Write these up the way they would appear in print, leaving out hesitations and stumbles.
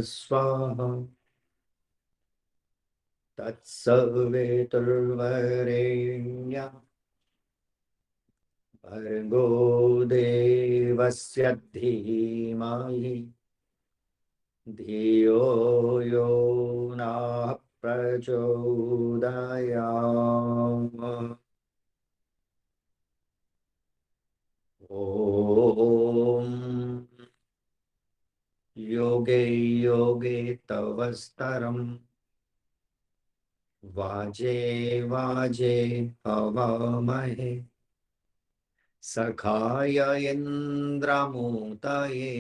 स्वाहा तत्सवितुर्वरेण्यं भर्गो देवस्य धीमहि धियो यो नः प्रचोदयात्। ॐ योगे योगे तव स्तरम् वाजे वाजे हवामहे सखाय इन्द्रमूतये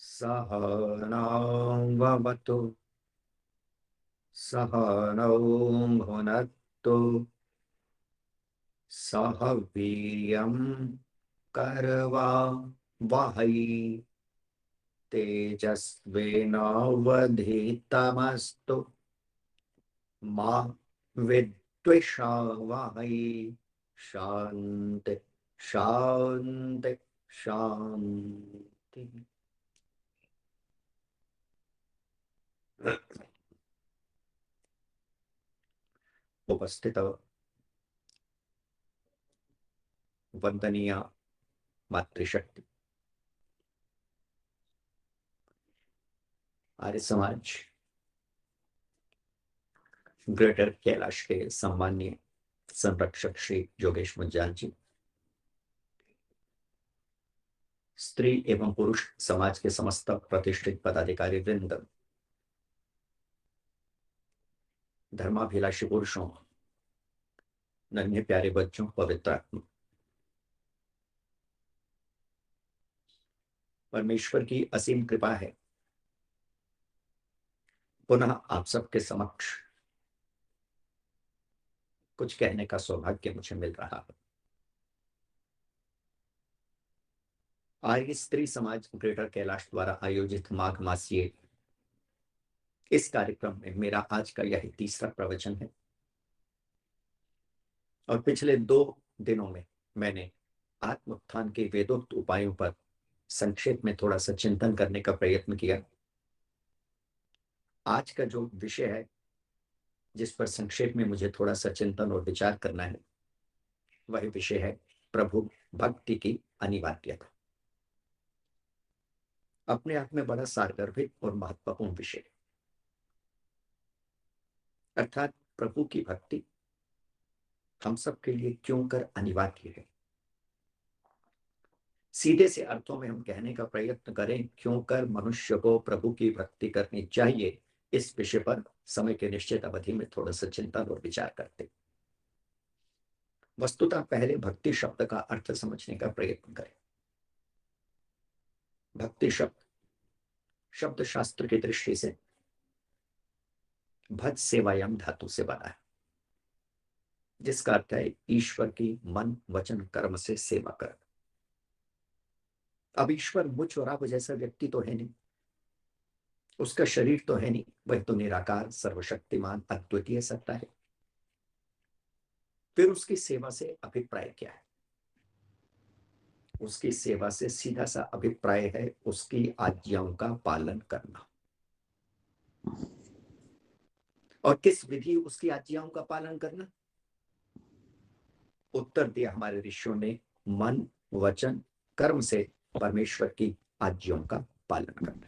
सहनां भवतु सहनौ भुनक्तु सह वीर्यं करवावहै तेजस्विनावधीतमस्तु मा विद्विषावहै। शान्ति शान्ति शान्ति। उपस्थित वंदनीय मातृशक्ति आर्य समाज ग्रेटर कैलाश के सम्माननीय संरक्षक श्री योगेश मुंजाल जी, स्त्री एवं पुरुष समाज के समस्त प्रतिष्ठित पदाधिकारी वृंद, धर्माभिलाषी पुरुषों, नन्हे प्यारे बच्चों, पवित्र आत्मा, परमेश्वर की असीम कृपा है पुनः आप सबके समक्ष कुछ कहने का सौभाग्य मुझे मिल रहा है। आर्य स्त्री समाज ग्रेटर कैलाश द्वारा आयोजित माघ मासीय इस कार्यक्रम में मेरा आज का यह तीसरा प्रवचन है और पिछले 2 दिनों में मैंने आत्मोत्थान के वेदोक्त उपायों पर संक्षेप में थोड़ा सा चिंतन करने का प्रयत्न किया। आज का जो विषय है जिस पर संक्षेप में मुझे थोड़ा सा चिंतन और विचार करना है वह विषय है प्रभु भक्ति की अनिवार्यता। अपने आप में बड़ा सारगर्भित और महत्वपूर्ण विषय, अर्थात प्रभु की भक्ति हम सब के लिए क्यों कर अनिवार्य है। सीधे से अर्थों में हम कहने का प्रयत्न करें क्यों कर मनुष्य को प्रभु की भक्ति करनी चाहिए, इस विषय पर समय के निश्चित अवधि में थोड़ा सा चिंतन और विचार करते। वस्तुतः पहले भक्ति शब्द का अर्थ समझने का प्रयत्न करें। भक्ति शब्द शास्त्र की दृष्टि से भज सेवायाम धातु से बना है, जिसका अर्थ है ईश्वर की मन वचन कर्म से सेवा कर। अब ईश्वर मुझ और आप जैसा व्यक्ति तो है नहीं, उसका शरीर तो है नहीं, वह तो निराकार सर्वशक्तिमान अद्वितीय सत्ता है। फिर उसकी सेवा से अभिप्राय क्या है? उसकी सेवा से सीधा सा अभिप्राय है उसकी आज्ञाओं का पालन करना। और किस विधि उसकी आज्ञाओं का पालन करना? उत्तर दिया हमारे ऋषियों ने, मन वचन कर्म से परमेश्वर की आज्ञाओं का पालन करना।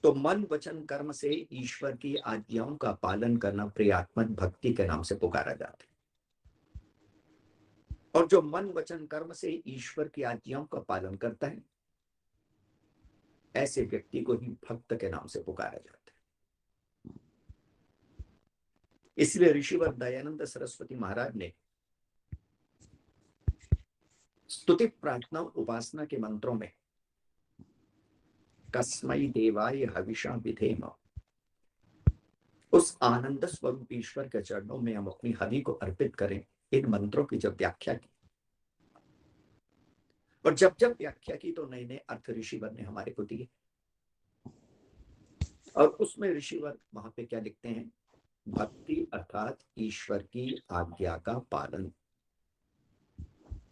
तो मन वचन कर्म से ईश्वर की आज्ञाओं का पालन करना प्रियात्मक भक्ति के नाम से पुकारा जाता है। और जो मन वचन कर्म से ईश्वर की आज्ञाओं का पालन करता है, ऐसे व्यक्ति को ही भक्त के नाम से पुकारा जाता है। इसलिए ऋषिवर दयानंद सरस्वती महाराज ने स्तुति प्रार्थना उपासना के मंत्रों में कस्मै देवाय हविषा विधेम, उस आनंद स्वरूप ईश्वर के चरणों में हम अपनी हवि को अर्पित करें, इन मंत्रों की जब व्याख्या की और जब जब व्याख्या की तो नए नए अर्थ ऋषिवर ने हमारे को दिए। और उसमें ऋषिवर वहां पे क्या लिखते हैं? भक्ति अर्थात ईश्वर की आज्ञा का पालन।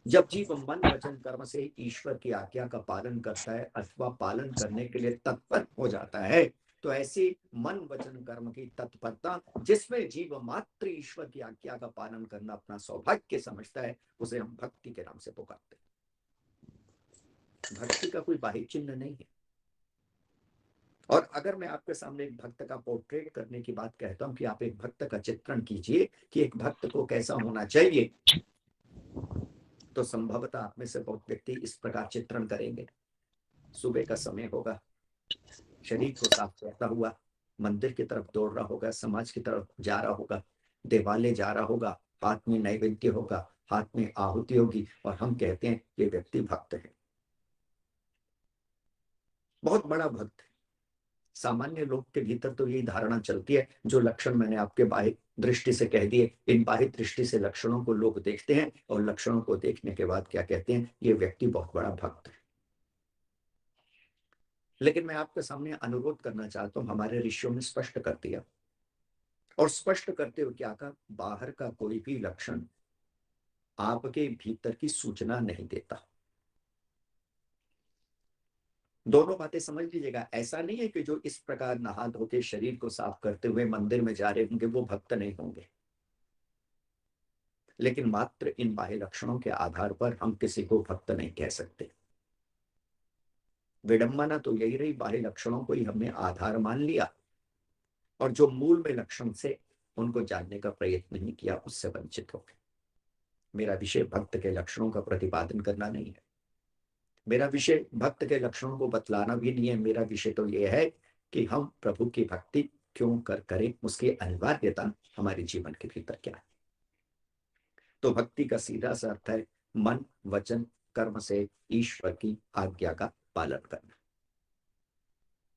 जब जीव मन वचन कर्म से ईश्वर की आज्ञा का पालन करता है अथवा पालन करने के लिए तत्पर हो जाता है, तो ऐसी मन वचन कर्म की तत्परता जिसमें जीव मात्र ईश्वर की आज्ञा का पालन करना अपना सौभाग्य समझता है, उसे हम भक्ति के नाम से पुकारते हैं। भक्ति का कोई बाह्य चिन्ह नहीं है। और अगर मैं आपके सामने एक भक्त का पोर्ट्रेट करने की बात कहता हूं कि आप एक भक्त का चित्रण कीजिए कि एक भक्त को कैसा होना चाहिए, तो संभवतः आप में से बहुत व्यक्ति इस प्रकार चित्रण करेंगे। सुबह का समय होगा, शरीर को साफ करता हुआ मंदिर की तरफ दौड़ रहा होगा, समाज की तरफ जा रहा होगा, देवालय जा रहा होगा, हाथ में नैवेद्य होगा, हाथ में आहुति होगी, और हम कहते हैं ये व्यक्ति भक्त है, बहुत बड़ा भक्त है। सामान्य लोग के भीतर तो यही धारणा चलती है, जो लक्षण मैंने आपके बाह्य दृष्टि से कह दिए, इन बाह्य दृष्टि से लक्षणों को लोग देखते हैं और लक्षणों को देखने के बाद क्या कहते हैं, ये व्यक्ति बहुत बड़ा भक्त है। लेकिन मैं आपके सामने अनुरोध करना चाहता हूं, हमारे ऋषियों ने स्पष्ट कर दिया, और स्पष्ट करते हुए क्या कहा, बाहर का कोई भी लक्षण आपके भीतर की सूचना नहीं देता। दोनों बातें समझ लीजिएगा। ऐसा नहीं है कि जो इस प्रकार नहा धो के शरीर को साफ करते हुए मंदिर में जा रहे होंगे वो भक्त नहीं होंगे, लेकिन मात्र इन बाह्य लक्षणों के आधार पर हम किसी को भक्त नहीं कह सकते। विडंबना तो यही रही, बाह्य लक्षणों को ही हमने आधार मान लिया और जो मूल में लक्षण से उनको जानने का प्रयत्न नहीं किया, उससे वंचित हो गए। मेरा विषय भक्त के लक्षणों का प्रतिपादन करना नहीं है, मेरा विषय भक्त के लक्षणों को बतलाना भी नहीं है। मेरा विषय तो यह है कि हम प्रभु की भक्ति क्यों करें, उसकी अनिवार्यता हमारे जीवन के भीतर क्या है। तो भक्ति का सीधा सा अर्थ है मन वचन कर्म से ईश्वर की आज्ञा का पालन करना।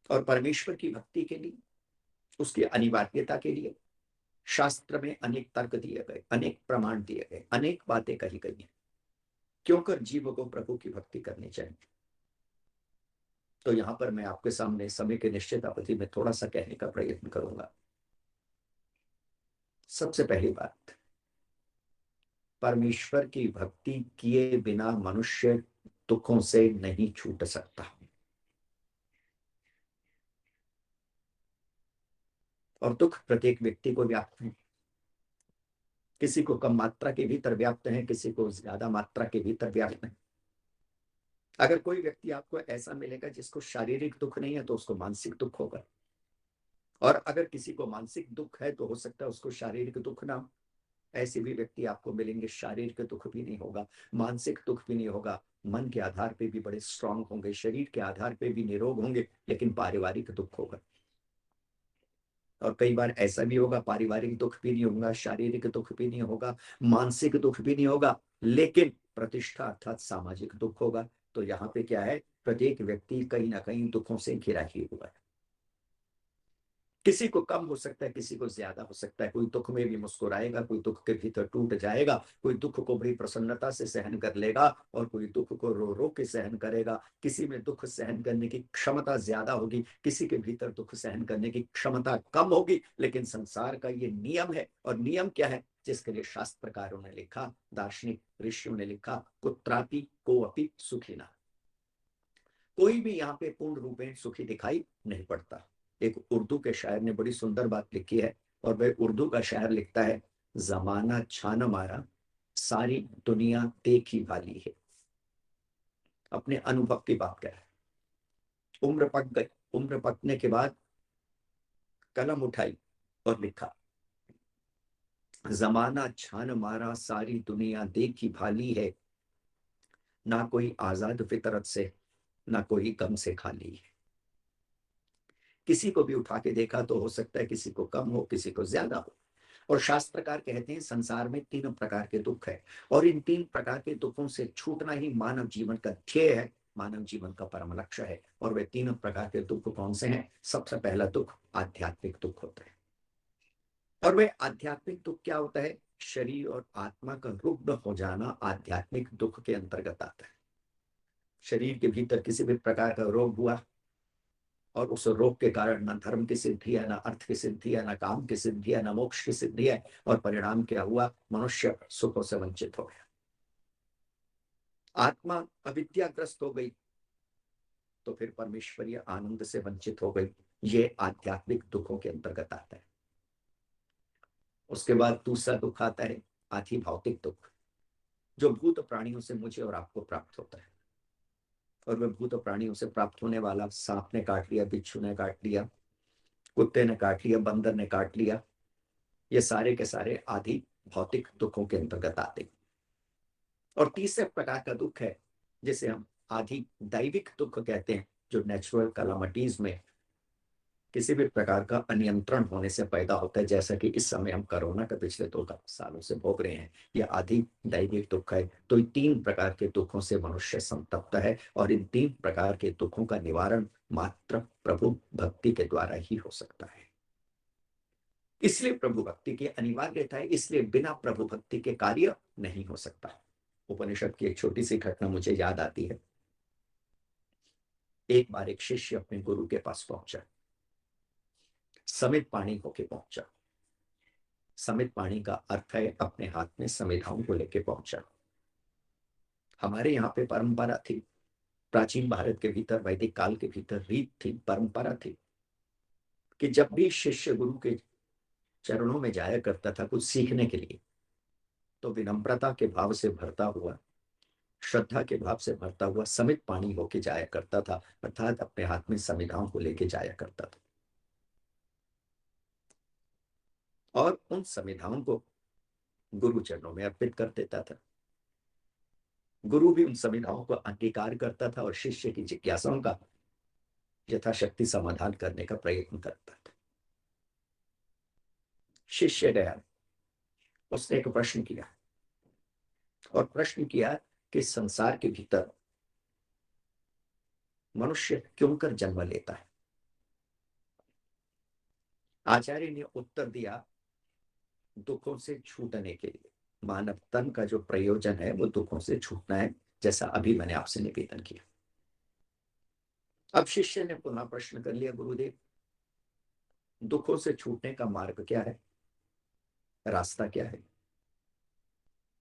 और परमेश्वर की भक्ति के लिए, उसकी अनिवार्यता के लिए शास्त्र में अनेक तर्क दिए गए, अनेक प्रमाण दिए गए, अनेक बातें कही गई हैं क्यों कर जीव को प्रभु की भक्ति करनी चाहिए। तो यहां पर मैं आपके सामने समय के निश्चित अवधि में थोड़ा सा कहने का प्रयत्न करूंगा। सबसे पहली बात, परमेश्वर की भक्ति किए बिना मनुष्य दुखों से नहीं छूट सकता, और दुख प्रत्येक व्यक्ति को व्याप्त है। किसी को कम मात्रा के भीतर व्याप्त है, किसी को ज्यादा मात्रा के भीतर व्याप्त है। अगर कोई व्यक्ति आपको ऐसा मिलेगा जिसको शारीरिक दुख नहीं है, तो उसको मानसिक दुख होगा, और अगर किसी को मानसिक दुख है तो हो सकता है उसको शारीरिक दुख ना हो। ऐसे भी व्यक्ति आपको मिलेंगे, शारीरिक दुख भी नहीं होगा, मानसिक दुख भी नहीं होगा, मन के आधार पे भी बड़े स्ट्रांग होंगे, शरीर के आधार पे भी निरोग होंगे, लेकिन पारिवारिक दुख होगा। और कई बार ऐसा भी होगा, पारिवारिक दुख भी नहीं होगा, शारीरिक दुख भी नहीं होगा, मानसिक दुख भी नहीं होगा, लेकिन प्रतिष्ठा अर्थात सामाजिक दुख होगा। तो यहाँ पे क्या है, प्रत्येक व्यक्ति कहीं ना कहीं दुखों से घिरा ही हुआ है। किसी को कम हो सकता है, किसी को ज्यादा हो सकता है। कोई दुख में भी मुस्कुराएगा, कोई दुख के भीतर टूट जाएगा, कोई दुख को बड़ी प्रसन्नता से सहन कर लेगा, और कोई दुख को रो रो के सहन करेगा। किसी में दुख सहन करने की क्षमता ज्यादा होगी, किसी के भीतर दुख सहन करने की क्षमता कम होगी। लेकिन संसार का ये नियम है, और नियम क्या है, जिसके लिए शास्त्रकारों ने लिखा, दार्शनिक ऋषियों ने लिखा, कुत्रापि को अपि सुखी ना। कोई भी यहाँ पे पूर्ण रूपेण सुखी दिखाई नहीं पड़ता। एक उर्दू के शायर ने बड़ी सुंदर बात लिखी है, और वह उर्दू का शायर लिखता है, जमाना छान मारा सारी दुनिया देखी वाली है। अपने अनुभव की बात कर रहा है। उम्र पक गई, उम्र पकने के बाद कलम उठाई और लिखा, जमाना छान मारा सारी दुनिया देखी भाली है, ना कोई आजाद फितरत से, ना कोई गम से खाली है। किसी को भी उठा के देखा तो हो सकता है किसी को कम हो, किसी को ज्यादा हो। और शास्त्रकार कहते हैं संसार में तीन प्रकार के दुख है, और इन तीन प्रकार के दुखों से छूटना ही मानव जीवन का ध्येय है, मानव जीवन का परम लक्ष्य है। और वे तीन प्रकार के दुख कौन से हैं? सबसे पहला दुख आध्यात्मिक दुख होता है। और वे आध्यात्मिक दुख क्या होता है? शरीर और आत्मा का रुग्ण हो जाना आध्यात्मिक दुख के अंतर्गत आता है। शरीर के भीतर किसी भी प्रकार का रोग हुआ, और उस रोग के कारण ना धर्म की सिद्धि है, ना अर्थ की सिद्धि है, ना काम की सिद्धि है, ना मोक्ष की सिद्धि है, और परिणाम क्या हुआ? मनुष्य सुखों से वंचित हो गया। आत्मा अविद्याग्रस्त हो गई तो फिर परमेश्वरीय आनंद से वंचित हो गई। ये आध्यात्मिक दुखों के अंतर्गत आता है। उसके बाद दूसरा दुख आता है आधि भौतिक दुख, जो भूत प्राणियों से मुझे और आपको प्राप्त होता है। और वह भूत प्राणियों से प्राप्त होने वाला, सांप ने काट लिया, बिच्छू ने काट लिया, कुत्ते ने काट लिया, बंदर ने काट लिया, ये सारे के सारे आदि भौतिक दुखों के अंतर्गत आते। और तीसरे प्रकार का दुख है जिसे हम आदि दैविक दुख कहते हैं, जो नेचुरल कैलामिटीज में किसी भी प्रकार का अनियंत्रण होने से पैदा होता है, जैसा कि इस समय हम कोरोना का पिछले 2 सालों से भोग रहे हैं। यह आदि दैविक दुख है। तो इन 3 प्रकार के दुखों से मनुष्य संतप्त है, और इन 3 प्रकार के दुखों का निवारण मात्र प्रभु भक्ति के द्वारा ही हो सकता है। इसलिए प्रभु भक्ति की अनिवार्यता है, इसलिए बिना प्रभु भक्ति के कार्य नहीं हो सकता। उपनिषद की एक छोटी सी घटना मुझे याद आती है। एक बार एक शिष्य अपने गुरु के पास पहुंचा, समित पाणी होके पहुंचा। समित पाणी का अर्थ है अपने हाथ में संविधाओं को लेके पहुंचा। हमारे यहाँ पे परंपरा थी, प्राचीन भारत के भीतर, वैदिक काल के भीतर रीत थी, परंपरा थी कि जब भी शिष्य गुरु के चरणों में जाया करता था कुछ सीखने के लिए, तो विनम्रता के भाव से भरता हुआ, श्रद्धा के भाव से भरता हुआ समित पाणी होके जाया करता था, अर्थात अपने हाथ में संविधाओं को लेके जाया करता था। और उन संविधाओं को गुरु चरणों में अर्पित कर देता था। गुरु भी उन संविधाओं को अंगीकार करता था और शिष्य की जिज्ञासाओं का यथाशक्ति समाधान करने का प्रयत्न करता था। शिष्य गया, उसने एक प्रश्न किया, और प्रश्न किया कि संसार के भीतर मनुष्य क्यों कर जन्म लेता है। आचार्य ने उत्तर दिया, दुखों से छूटने के लिए। मानव तन का जो प्रयोजन है वो दुखों से छूटना है, जैसा अभी मैंने आपसे निवेदन किया। अब शिष्य ने पुनः प्रश्न कर लिया, गुरुदेव दुखों से छूटने का मार्ग क्या है, रास्ता क्या है।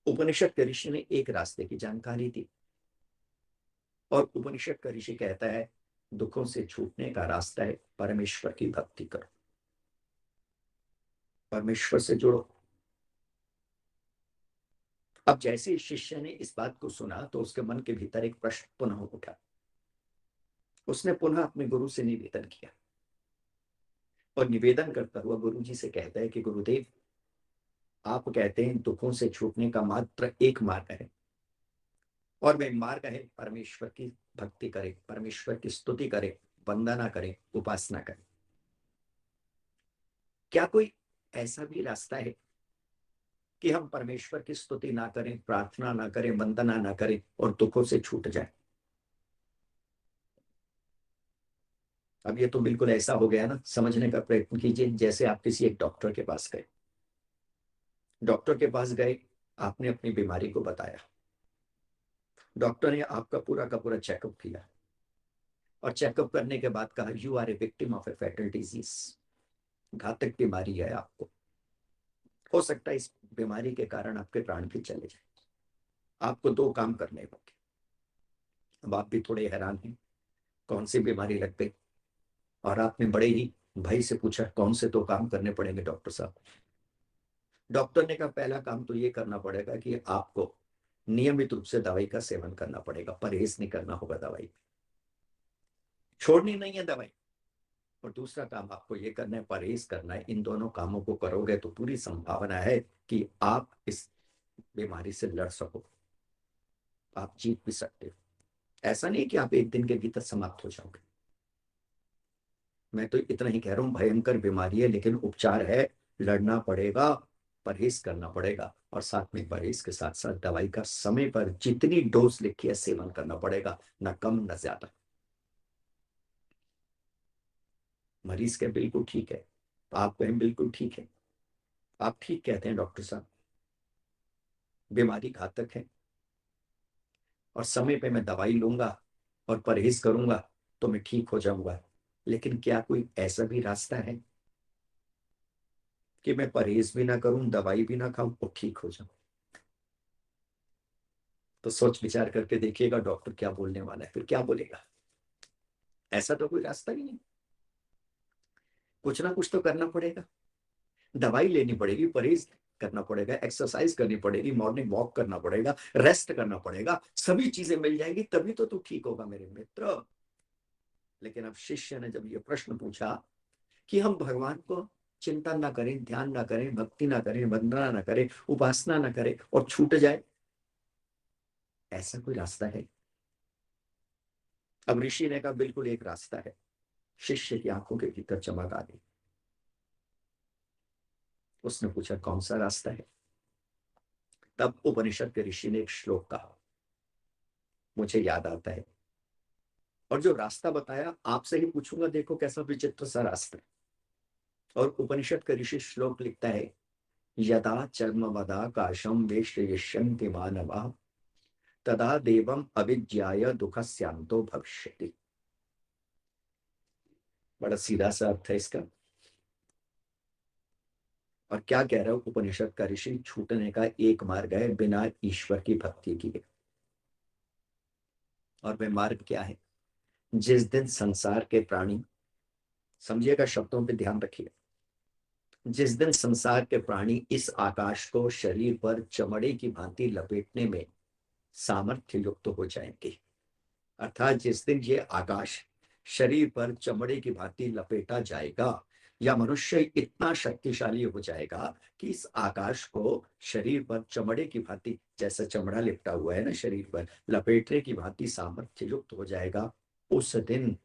उपनिषद के ऋषि ने एक रास्ते की जानकारी दी, और उपनिषद का ऋषि कहता है दुखों से छूटने का रास्ता है परमेश्वर की भक्ति करो, परमेश्वर से जुड़ो। अब जैसे शिष्य ने इस बात को सुना तो उसके मन के भीतर एक प्रश्न पुनः उठा। उसने पुनः अपने गुरु से निवेदन किया, और निवेदन करता हुआ गुरु जी से कहता है कि गुरुदेव, आप कहते हैं दुखों से छूटने का मात्र एक मार्ग है, और वह मार्ग है परमेश्वर की भक्ति करे, परमेश्वर की स्तुति करे, वंदना करे, उपासना करे। क्या कोई ऐसा भी रास्ता है कि हम परमेश्वर की स्तुति ना करें, प्रार्थना ना करें, वंदना ना करें और दुखों से छूट जाए? अब ये तो बिल्कुल ऐसा हो गया ना, समझने का प्रयत्न कीजिए जैसे आप किसी एक डॉक्टर के पास गए। डॉक्टर के पास गए, आपने अपनी बीमारी को बताया, डॉक्टर ने आपका पूरा का पूरा चेकअप किया, और चेकअप करने के बाद कहा you are a victim of a fatal disease, घातक बीमारी है आपको, हो सकता है इस बीमारी के कारण आपके प्राण भी चले जाए, आपको 2 काम करने होंगे। अब आप भी थोड़े हैरान हैं, कौन सी बीमारी लग गई, और आपने बड़े ही भय से पूछा कौन से 2 काम करने पड़ेंगे डॉक्टर साहब। डॉक्टर ने कहा पहला काम तो ये करना पड़ेगा कि आपको नियमित रूप से दवाई का सेवन करना पड़ेगा, परहेज नहीं करना होगा, दवाई छोड़नी नहीं है दवाई। और दूसरा काम आपको ये करना है, परहेज करना है। इन दोनों कामों को करोगे तो पूरी संभावना है कि आप इस बीमारी से लड़ सको, आप जीत भी सकते हो। ऐसा नहीं कि आप एक दिन के भीतर समाप्त हो जाओगे। मैं तो इतना ही कह रहा हूं, भयंकर बीमारी है लेकिन उपचार है, लड़ना पड़ेगा, परहेज करना पड़ेगा, और साथ में परहेज के साथ साथ दवाई का समय पर जितनी डोज लिखी है सेवन करना पड़ेगा, ना कम ना ज्यादा। मरीज के बिल्कुल ठीक है, आप कहें बिल्कुल ठीक है, आप ठीक कहते हैं डॉक्टर साहब, बीमारी घातक है, और समय पे मैं दवाई लूंगा और परहेज करूंगा तो मैं ठीक हो जाऊंगा। लेकिन क्या कोई ऐसा भी रास्ता है कि मैं परहेज भी ना करूं, दवाई भी ना खाऊं और ठीक हो जाऊं? तो सोच विचार करके देखिएगा डॉक्टर क्या बोलने वाला है, फिर क्या बोलेगा। ऐसा तो कोई रास्ता ही नहीं, कुछ ना कुछ तो करना पड़ेगा। दवाई लेनी पड़ेगी, परहेज करना पड़ेगा, एक्सरसाइज करनी पड़ेगी, मॉर्निंग वॉक करना पड़ेगा, रेस्ट करना पड़ेगा, सभी चीजें मिल जाएगी तभी तो तू ठीक होगा मेरे मित्र। लेकिन अब शिष्य ने जब ये प्रश्न पूछा कि हम भगवान को चिंतन ना करें, ध्यान ना करें, भक्ति ना करें, वंदना ना करें, उपासना ना करें और छूट जाए, ऐसा कोई रास्ता है? अब ऋषि ने कहा बिल्कुल एक रास्ता है। शिष्य की आंखों के भीतर चमक आ गई। उसने पूछा कौन सा रास्ता है? तब उपनिषद के ऋषि ने एक श्लोक कहा, मुझे याद आता है, और जो रास्ता बताया आपसे ही पूछूंगा, देखो कैसा विचित्र सा रास्ता है। और उपनिषद का ऋषि श्लोक लिखता है, यदा चर्मवदा काशम वेष्टयिष्यन्ति मानवा तदा देवम अविज्ञाय दुःखस्यांतो भविष्यति। बड़ा सीधा सा अर्थ है इसका। और क्या कह रहा है उपनिषद का ऋषि? छूटने का एक मार्ग है बिना ईश्वर की भक्ति किए। और वह मार्ग क्या है? जिस दिन संसार के प्राणी, समझिएगा शब्दों पे ध्यान रखिए, जिस दिन संसार के प्राणी इस आकाश को शरीर पर चमड़े की भांति लपेटने में सामर्थ्य युक्त हो जाएंगे, अर्थात जिस दिन ये आकाश शरीर पर चमड़े की भांति लपेटा जाएगा, या मनुष्य इतना शक्तिशाली हो जाएगा कि इस आकाश को शरीर पर चमड़े की भांति, जैसा चमड़ा लिपटा हुआ है ना शरीर पर, लपेटने की भांति सामर्थ्य युक्त हो जाएगा, उस दिन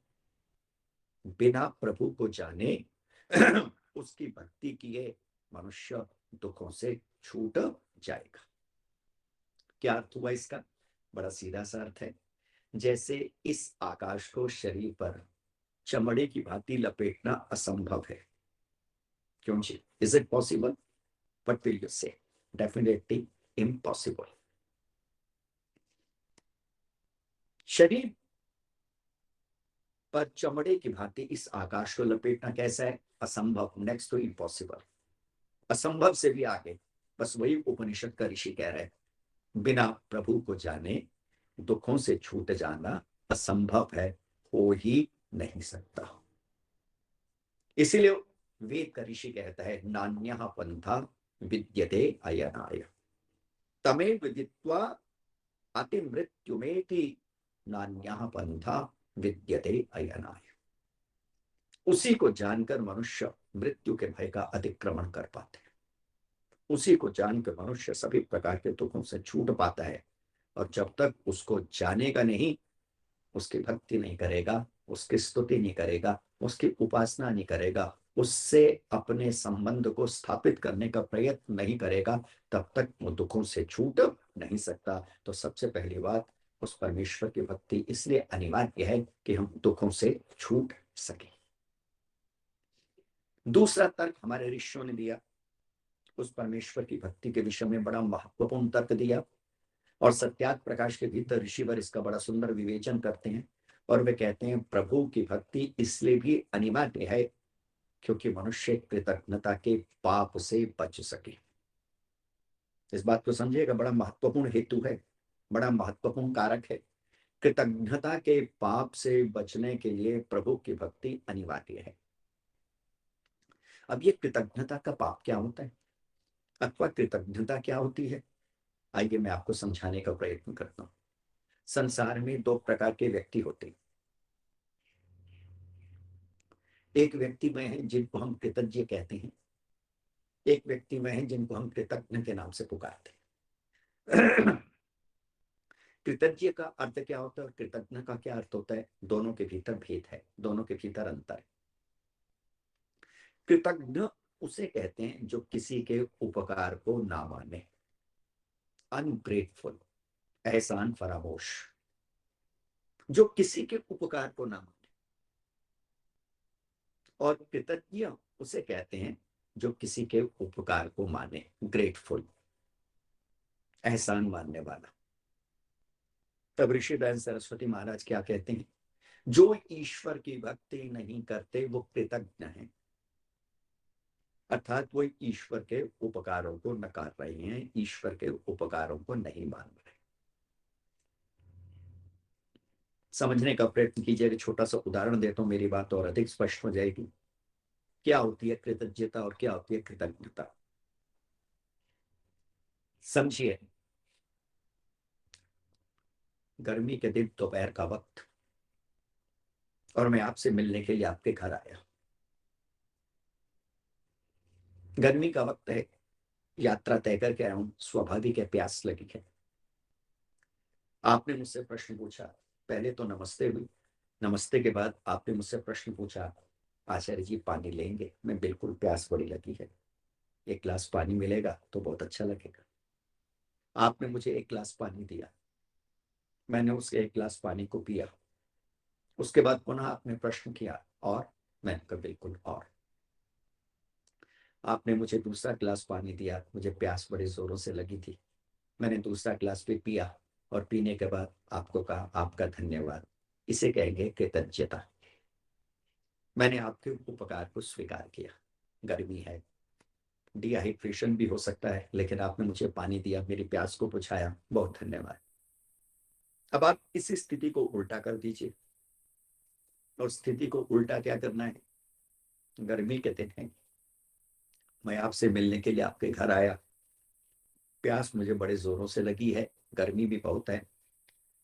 बिना प्रभु को जाने उसकी भक्ति किए मनुष्य दुखों से छूट जाएगा। क्या अर्थ हुआ इसका? बड़ा सीधा सा अर्थ है, जैसे इस आकाश को शरीर पर चमड़े की भांति लपेटना असंभव है, क्यों जी? Is it possible? What will you say? Definitely impossible. शरीर पर चमड़े की भांति इस आकाश को लपेटना कैसा है? असंभव, नेक्स्ट टू इम्पॉसिबल, असंभव से भी आगे। बस वही उपनिषद का ऋषि कह रहे हैं, बिना प्रभु को जाने दुखों से छूट जाना असंभव है, हो ही नहीं सकता। इसीलिए वेद का ऋषि कहता है, नान्यः पंथा विद्यते अयनाय तमे विदित्वा अति मृत्युमेति, नान्यः पंथा विद्यते अयनाय। उसी को जानकर मनुष्य मृत्यु के भय का अतिक्रमण कर पाते हैं, उसी को जानकर मनुष्य सभी प्रकार के दुखों से छूट पाता है। और जब तक उसको जानेगा नहीं, उसकी भक्ति नहीं करेगा, उसकी स्तुति नहीं करेगा, उसकी उपासना नहीं करेगा, उससे अपने संबंध को स्थापित करने का प्रयत्न नहीं करेगा, तब तक वो दुखों से छूट नहीं सकता। तो सबसे पहली बात, उस परमेश्वर की भक्ति इसलिए अनिवार्य है कि हम दुखों से छूट सके। दूसरा तर्क हमारे ऋषियों ने दिया, उस परमेश्वर की भक्ति के विषय में बड़ा महत्वपूर्ण तर्क दिया, और सत्याग प्रकाश के भीतर ऋषिवर इसका बड़ा सुंदर विवेचन करते हैं। और वे कहते हैं प्रभु की भक्ति इसलिए भी अनिवार्य है क्योंकि मनुष्य कृतज्ञता के पाप से बच सके। इस बात को समझिएगा, बड़ा महत्वपूर्ण हेतु है, बड़ा महत्वपूर्ण कारक है। कृतज्ञता के पाप से बचने के लिए प्रभु की भक्ति अनिवार्य है। अब ये कृतज्ञता का पाप क्या होता है, अथवा कृतज्ञता क्या होती है, आइए मैं आपको समझाने का प्रयत्न करता हूं। संसार में दो प्रकार के व्यक्ति होते हैं। एक व्यक्ति में है जिनको हम कृतज्ञ कहते हैं, एक व्यक्ति में है जिनको हम कृतज्ञ के नाम से पुकारते हैं। कृतज्ञ का अर्थ क्या होता है और कृतज्ञ का क्या अर्थ होता है? दोनों के भीतर भेद है, दोनों के भीतर अंतर है। कृतज्ञ उसे कहते हैं जो किसी के उपकार को ना माने, अनग्रेटफुल, एहसान फरामोश, जो किसी के उपकार को ना माने। और कृतज्ञ उसे कहते हैं जो किसी के उपकार को माने, ग्रेटफुल, एहसान मानने वाला। तब ऋषि दयानंद सरस्वती महाराज क्या कहते हैं? जो ईश्वर की भक्ति नहीं करते वो कृतज्ञ हैं, अर्थात वो ईश्वर के उपकारों को नकार रहे हैं, ईश्वर के उपकारों को नहीं मान रहे। समझने का प्रयत्न कीजिए। छोटा सा उदाहरण देता हूं, मेरी बात और अधिक स्पष्ट हो जाएगी। क्या होती है कृतज्ञता और क्या होती है कृतज्ञता? समझिए, गर्मी के दिन दोपहर का वक्त, और मैं आपसे मिलने के लिए आपके घर आया। गर्मी का वक्त है, यात्रा तय करके आया हूं, स्वाभाविक है प्यास लगी है। आपने मुझसे प्रश्न पूछा, पहले तो नमस्ते हुई, नमस्ते के बाद आपने मुझसे प्रश्न पूछा, आचार्य जी पानी लेंगे? मैं बिल्कुल, प्यास बड़ी लगी है, एक गिलास पानी मिलेगा तो बहुत अच्छा लगेगा। आपने मुझे एक गिलास पानी दिया, मैंने उस एक गिलास पानी को पिया। उसके बाद पुनः आपने प्रश्न किया, और? मैंने कहा बिल्कुल और। आपने मुझे दूसरा गिलास पानी दिया, मुझे प्यास बड़े जोरों से लगी थी, मैंने दूसरा गिलास भी पिया, और पीने के बाद आपको कहा आपका धन्यवाद। इसे कहेंगे कृतज्ञता। मैंने आपके उपकार को स्वीकार किया। गर्मी है, डिहाइड्रेशन भी हो सकता है, लेकिन आपने मुझे पानी दिया, मेरी प्यास को बुझाया, बहुत धन्यवाद। अब आप इस स्थिति को उल्टा कर दीजिए। और स्थिति को उल्टा क्या करना है? गर्मी के दिन है, मैं आपसे मिलने के लिए आपके घर आया, प्यास मुझे बड़े जोरों से लगी है, गर्मी भी बहुत है।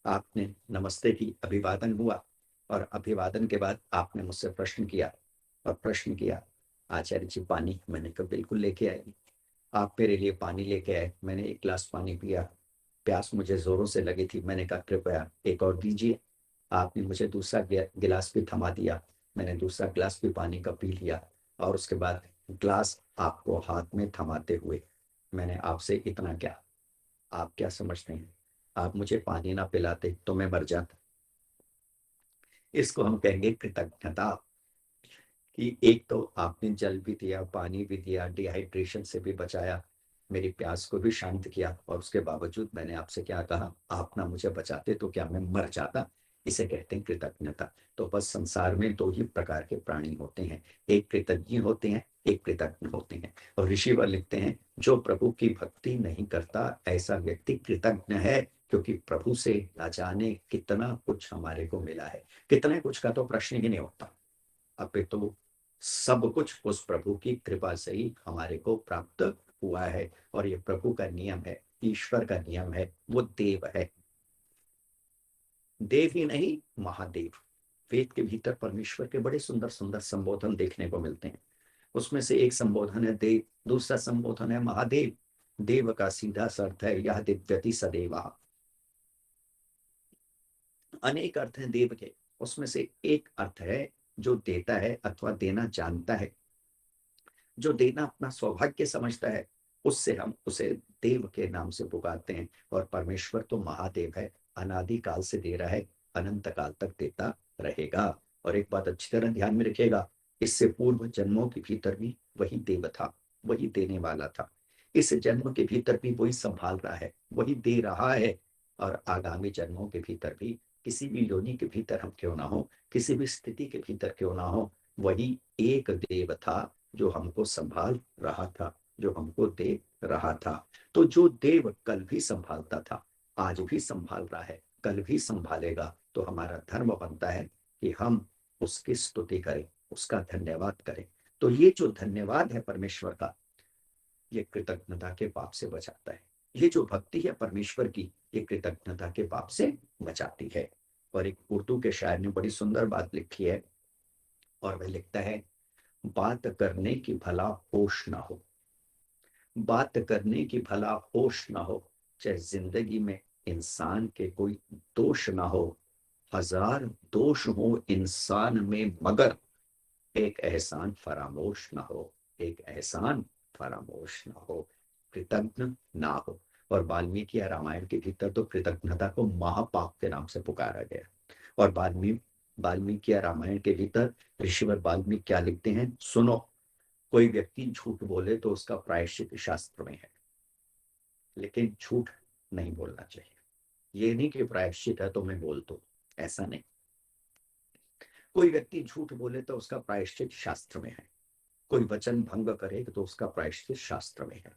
आपने नमस्ते की, अभिवादन हुआ, और अभिवादन के बाद आपने मुझसे प्रश्न किया, और प्रश्न किया, आचार्य जी पानी? मैंने कहा बिल्कुल लेके आए। आप मेरे लिए पानी लेके आए, मैंने एक गिलास पानी पिया, प्यास मुझे जोरों से लगी थी, मैंने कहा कृपया एक और दीजिए। आपने मुझे दूसरा गिलास भी थमा दिया, मैंने दूसरा गिलास भी पानी का पी लिया, और उसके बाद ग्लास आपको हाथ में थमाते हुए मैंने आपसे इतना क्या, आप क्या समझते हैं, आप मुझे पानी ना पिलाते तो मैं मर जाता। इसको हम कहेंगे कृतज्ञता। कि एक तो आपने जल भी दिया, पानी भी दिया, डिहाइड्रेशन से भी बचाया, मेरी प्यास को भी शांत किया, और उसके बावजूद मैंने आपसे क्या कहा, आप ना मुझे बचाते तो क्या मैं मर जाता। इसे कहते हैं कृतज्ञता। तो बस संसार में दो ही प्रकार के प्राणी होते हैं, एक कृतज्ञ होते हैं, एक कृतज्ञ होते हैं। और ऋषिवर लिखते हैं, जो प्रभु की भक्ति नहीं करता ऐसा व्यक्ति कृतज्ञ है, क्योंकि प्रभु से न जाने कितना कुछ हमारे को मिला है। कितने कुछ का तो प्रश्न ही नहीं होता, अपितु सब कुछ उस प्रभु की कृपा से ही हमारे को प्राप्त हुआ है। और ये प्रभु का नियम है, ईश्वर का नियम है, वो देव है। देव ही नहीं, महादेव। वेद के भीतर परमेश्वर के बड़े सुंदर सुंदर संबोधन देखने को मिलते हैं। उसमें से एक संबोधन है देव, दूसरा संबोधन है महादेव। देव का सीधा सा अर्थ है यह दिव्यति सदैवा। अनेक अर्थ हैं देव के, उसमें से एक अर्थ है जो देता है अथवा देना जानता है, जो देना अपना सौभाग्य समझता है, उससे हम उसे देव के नाम से पुकारते हैं। और परमेश्वर तो महादेव है, अनादि काल से दे रहा है, अनंत काल तक देता रहेगा। और एक बात अच्छी तरह ध्यान में रखिएगा, इससे पूर्व जन्मों के भीतर भी वही देव था, वही देने वाला था। इस जन्म के भीतर भी वही संभाल रहा है, वही दे रहा है। और आगामी जन्मों के भीतर भी, किसी भी योनि के भीतर हम क्यों ना हो, किसी भी स्थिति के भीतर क्यों ना हो, वही एक देव था जो हमको संभाल रहा था, जो हमको दे रहा था। तो जो देव कल भी संभालता था, आज भी संभाल रहा है, कल भी संभालेगा, तो हमारा धर्म बनता है कि हम उसकी स्तुति करें, उसका धन्यवाद करें। तो ये जो धन्यवाद है परमेश्वर का, ये कृतज्ञता के पाप से बचाता है। ये जो भक्ति है परमेश्वर की, ये कृतज्ञता के पाप से बचाती है। और एक उर्दू के शायर ने बड़ी सुंदर बात लिखी है, और वह लिखता है, बात करने की भला होश ना हो, बात करने की भला होश ना हो, चाहे जिंदगी में इंसान के कोई दोष ना हो, हजार दोष हो इंसान में मगर एक एहसान फरामोश ना हो, एक एहसान फरामोश ना हो, कृतज्ञ ना हो। और वाल्मीकि रामायण के भीतर तो कृतज्ञता को महापाप के नाम से पुकारा गया। और वाल्मीकि रामायण के भीतर ऋषिवर वाल्मीकि क्या लिखते हैं, सुनो, कोई व्यक्ति झूठ बोले तो उसका प्रायश्चित शास्त्र में है, लेकिन झूठ नहीं बोलना चाहिए। ये नहीं कि प्रायश्चित है तो मैं बोल दूं, ऐसा नहीं। कोई व्यक्ति झूठ बोले तो उसका प्रायश्चित शास्त्र में है, कोई वचन भंग करे तो उसका प्रायश्चित शास्त्र में है,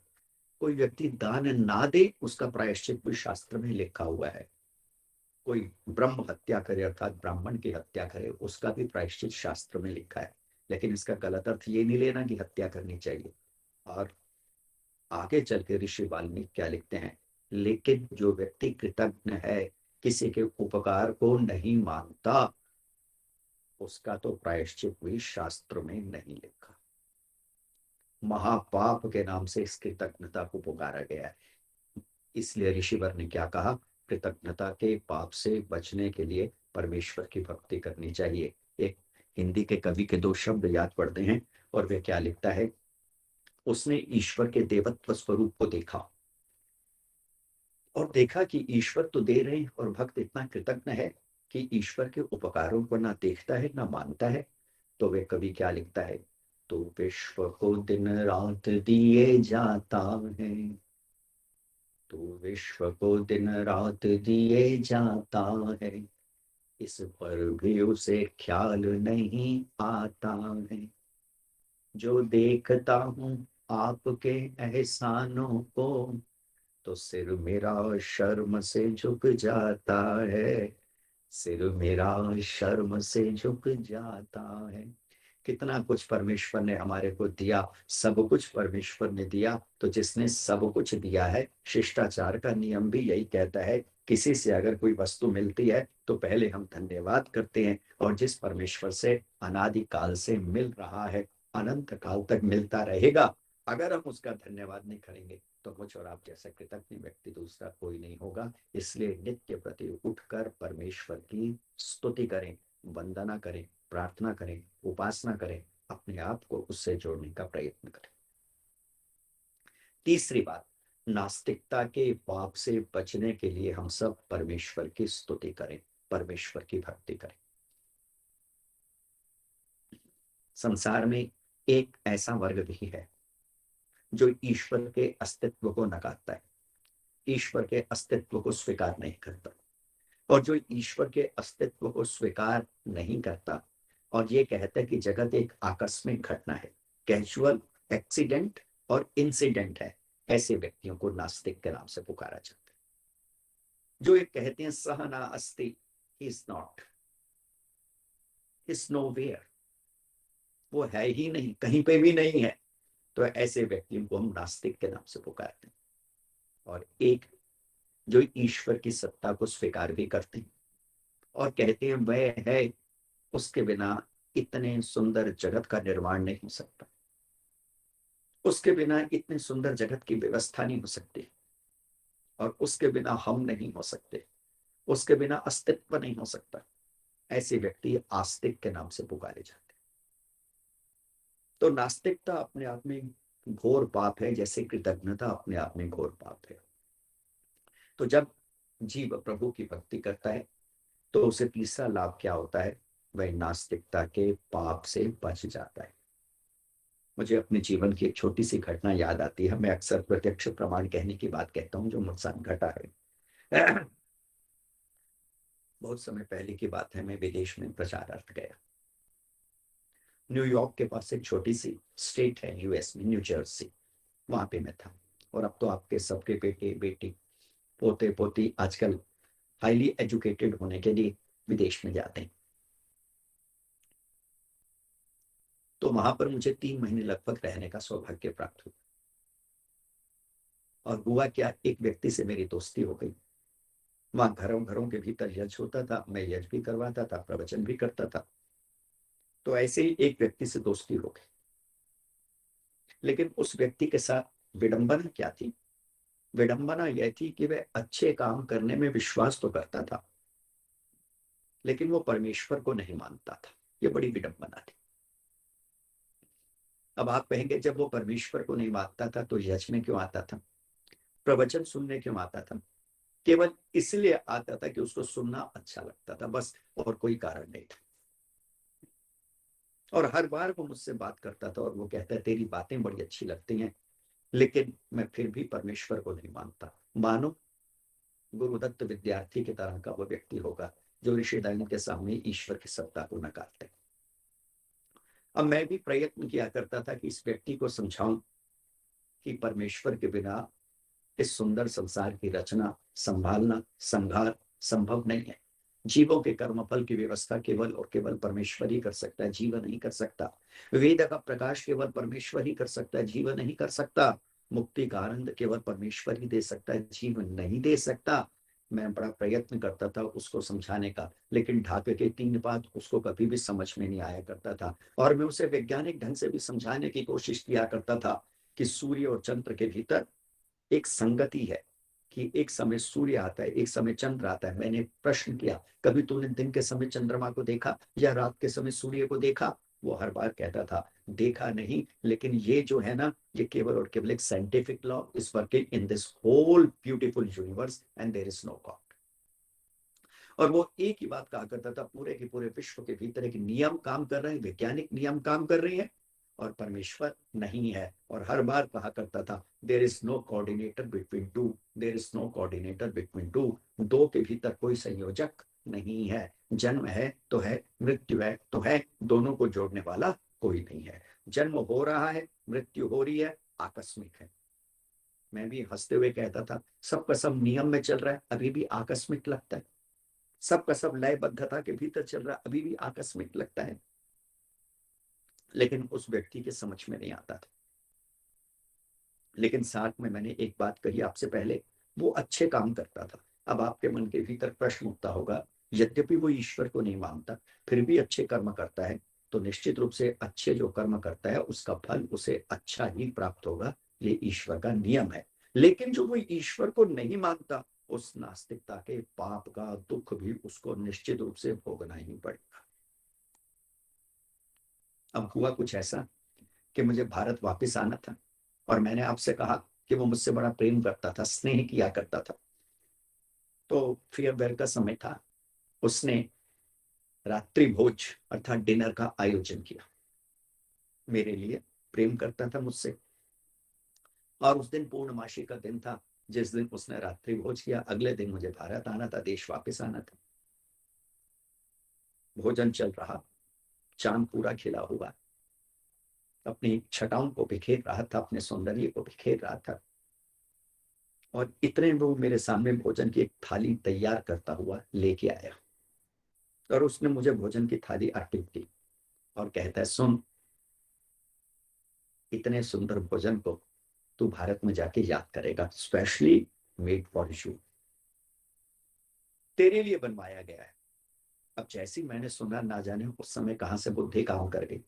कोई व्यक्ति दान ना दे उसका प्रायश्चित भी शास्त्र में लिखा हुआ है। कोई ब्रह्म हत्या करे अर्थात ब्राह्मण की हत्या करे, उसका भी प्रायश्चित शास्त्र में लिखा है। लेकिन इसका गलत अर्थ ये नहीं लेना कि हत्या करनी चाहिए। और आगे चल के ऋषि वाल्मीकि क्या लिखते हैं, लेकिन जो व्यक्ति कृतज्ञ है, किसी के उपकार को नहीं मानता, उसका तो प्रायश्चित भी शास्त्र में नहीं लिखा। महापाप के नाम से इस कृतज्ञता को पुकारा गया है। इसलिए ऋषिवर ने क्या कहा, कृतज्ञता के पाप से बचने के लिए परमेश्वर की भक्ति करनी चाहिए। एक हिंदी के कवि के दो शब्द याद पड़ते हैं, और वे क्या लिखता है, उसने ईश्वर के देवत्व स्वरूप को देखा और देखा कि ईश्वर तो दे रहे हैं और भक्त इतना कृतज्ञ है कि ईश्वर के उपकारों को ना देखता है ना मानता है। तो वे कवि क्या लिखता है, तो विश्व को दिन रात दिए जाता है, तो विश्व को दिन रात दिए जाता है, इस पर भी उसे ख्याल नहीं आता है। जो देखता हूँ आपके एहसानों को, तो सिर मेरा शर्म से झुक जाता है, सिर मेरा शर्म से झुक जाता है। कितना कुछ परमेश्वर ने हमारे को दिया, सब कुछ परमेश्वर ने दिया। तो जिसने सब कुछ दिया है, शिष्टाचार का नियम भी यही कहता है, किसी से अगर कोई वस्तु मिलती है तो पहले हम धन्यवाद करते हैं। और जिस परमेश्वर से अनादि काल से मिल रहा है, अनंत काल तक मिलता रहेगा, अगर हम उसका धन्यवाद नहीं करेंगे तो मुझ और आप जैसा कृतज्ञ व्यक्ति दूसरा कोई नहीं होगा। इसलिए नित्य प्रति उठकर परमेश्वर की स्तुति करें, वंदना करें, प्रार्थना करें, उपासना करें, अपने आप को उससे जोड़ने का प्रयत्न करें। तीसरी बात, नास्तिकता के पाप से बचने के लिए हम सब परमेश्वर की स्तुति करें, परमेश्वर की भक्ति करें। संसार में एक ऐसा वर्ग भी है जो ईश्वर के अस्तित्व को नकारता है, ईश्वर के अस्तित्व को स्वीकार नहीं करता। और जो ईश्वर के अस्तित्व को स्वीकार नहीं करता और ये कहता है कि जगत एक आकस्मिक घटना है, कैजुअल एक्सीडेंट और इंसिडेंट है, ऐसे व्यक्तियों को नास्तिक के नाम से पुकारा जाता है। जो एक कहते हैं सहना अस्ति, is not, is nowhere, वो है ही नहीं, कहीं पे भी नहीं है, तो ऐसे व्यक्तियों को हम नास्तिक के नाम से पुकारते हैं। और एक जो ईश्वर की सत्ता को स्वीकार भी करते हैं और कहते हैं वह है, उसके बिना इतने सुंदर जगत का निर्माण नहीं हो सकता, उसके बिना इतने सुंदर जगत की व्यवस्था नहीं हो सकती, और उसके बिना हम नहीं हो सकते, उसके बिना अस्तित्व नहीं हो सकता। ऐसे व्यक्ति आस्तिक के नाम से पुकारे जाते हैं। तो नास्तिकता अपने आप में घोर पाप है, जैसे कृतज्ञता अपने आप में घोर पाप है। तो जब जीव प्रभु की भक्ति करता है तो उसे तीसरा लाभ क्या होता है, वह नास्तिकता के पाप से बच जाता है। मुझे अपने जीवन की एक छोटी सी घटना याद आती है। मैं अक्सर प्रत्यक्ष प्रमाण कहने की बात कहता हूँ जो मुझ साथ घटा है। बहुत समय पहले की बात है, मैं विदेश में प्रचारार्थ गया। न्यूयॉर्क के पास एक छोटी सी स्टेट है यूएस में, न्यू जर्सी, वहां पे मैं था। और अब तो आपके सबके बेटे बेटी पोते पोती आजकल हाईली एजुकेटेड होने के लिए विदेश में जाते हैं। तो वहां पर मुझे 3 महीने लगभग रहने का सौभाग्य प्राप्त हुआ। और हुआ क्या, एक व्यक्ति से मेरी दोस्ती हो गई। वहां घरों घरों के भीतर यज्ञ होता था, मैं यज्ञ भी करवाता था, प्रवचन भी करता था। तो ऐसे ही एक व्यक्ति से दोस्ती हो गई। लेकिन उस व्यक्ति के साथ विडंबना क्या थी, विडंबना यह थी कि वह अच्छे काम करने में विश्वास तो करता था, लेकिन वो परमेश्वर को नहीं मानता था। ये बड़ी विडंबना थी। अब आप कहेंगे जब वो परमेश्वर को नहीं मानता था तो यज्ञ में क्यों आता था, प्रवचन सुनने क्यों आता था? केवल इसलिए आता था कि उसको सुनना अच्छा लगता था, बस, और कोई कारण नहीं था। और हर बार वो मुझसे बात करता था और वो कहता है तेरी बातें बड़ी अच्छी लगती हैं, लेकिन मैं फिर भी परमेश्वर को नहीं मानता। मानो गुरुदत्त विद्यार्थी की तरह का वो व्यक्ति होगा जो ऋषि दयानंद के सामने ईश्वर की सत्ता को नकारते। अब मैं भी प्रयत्न किया करता था कि इस व्यक्ति को समझाऊं कि परमेश्वर के बिना इस सुंदर संसार की रचना, संभालना, संहार संभव नहीं है। जीवों के कर्मफल की व्यवस्था केवल और केवल परमेश्वर ही कर सकता है, जीव नहीं कर सकता। वेद का प्रकाश केवल परमेश्वर ही कर सकता है, जीव नहीं कर सकता। मुक्ति का आनंद केवल परमेश्वर ही दे सकता है, जीव नहीं दे सकता। मैं बड़ा प्रयत्न करता था उसको समझाने का, लेकिन ढाके के 3 बात उसको कभी भी समझ में नहीं आया करता था। और मैं उसे वैज्ञानिक ढंग से भी समझाने की कोशिश किया करता था कि सूर्य और चंद्र के भीतर एक संगति है, कि एक समय सूर्य आता है, एक समय चंद्र आता है। मैंने प्रश्न किया, कभी तूने दिन के समय चंद्रमा को देखा या रात के समय सूर्य को देखा? वो हर बार कहता था, देखा नहीं, लेकिन ये जो है ना, ये केवल और केवल एक scientific law is working in this whole beautiful universe and there is no god. और वो एक ही बात कहा करता था, पूरे के पूरे विश्व के भीतर एक नियम काम कर रहे हैं, वैज्ञानिक नियम काम कर रही है, और परमेश्वर नहीं है। और हर बार कहा करता था, there is no coordinator between two, there is no coordinator between two. दो के भीतर कोई संयोजक नहीं है। जन्म है तो है, मृत्यु है तो है, दोनों को जोड़ने वाला कोई नहीं है। जन्म हो रहा है, मृत्यु हो रही है, आकस्मिक है। मैं भी हंसते हुए कहता था, सबका सब नियम में चल रहा है, अभी भी आकस्मिक लगता है। सबका सब लयबद्धता के भीतर चल रहा है, अभी भी आकस्मिक लगता है। लेकिन उस व्यक्ति के समझ में नहीं आता था। लेकिन साथ में मैंने एक बात कही आपसे पहले, वो अच्छे काम करता था। अब आपके मन के भीतर प्रश्न उठता होगा, यद्यपि वो ईश्वर को नहीं मानता, फिर भी अच्छे कर्म करता है, तो निश्चित रूप से अच्छे जो कर्म करता है उसका फल उसे अच्छा ही प्राप्त होगा, ये ईश्वर का नियम है। लेकिन जो वो ईश्वर को नहीं मानता, उस नास्तिकता के पाप का दुख भी उसको निश्चित रूप से भोगना ही पड़ेगा। अब हुआ कुछ ऐसा कि मुझे भारत वापस आना था, और मैंने आपसे कहा कि वो मुझसे बड़ा प्रेम करता था, स्नेह किया करता था। तो फेयरवेल का समय था, उसने रात्रि भोज अर्थात डिनर का आयोजन किया मेरे लिए। प्रेम करता था मुझसे, और उस दिन पूर्णमासी का दिन था। जिस दिन उसने रात्रि भोज किया, अगले दिन मुझे भारत आना था, देश वापस आना था। भोजन चल रहा, चांद पूरा खिला हुआ अपनी छटाओं को बिखेर रहा था, अपने सौंदर्य को बिखेर रहा था। और इतने वो मेरे सामने भोजन की एक थाली तैयार करता हुआ लेके आया, और उसने मुझे भोजन की थाली अर्पित की और कहता है, सुन, इतने सुंदर भोजन को तू भारत में जाके याद करेगा, स्पेशली मेड फॉर यू, तेरे लिए बनवाया गया है। अब जैसी मैंने सुना, ना जाने उस समय कहां से बुद्धि काम कर गई,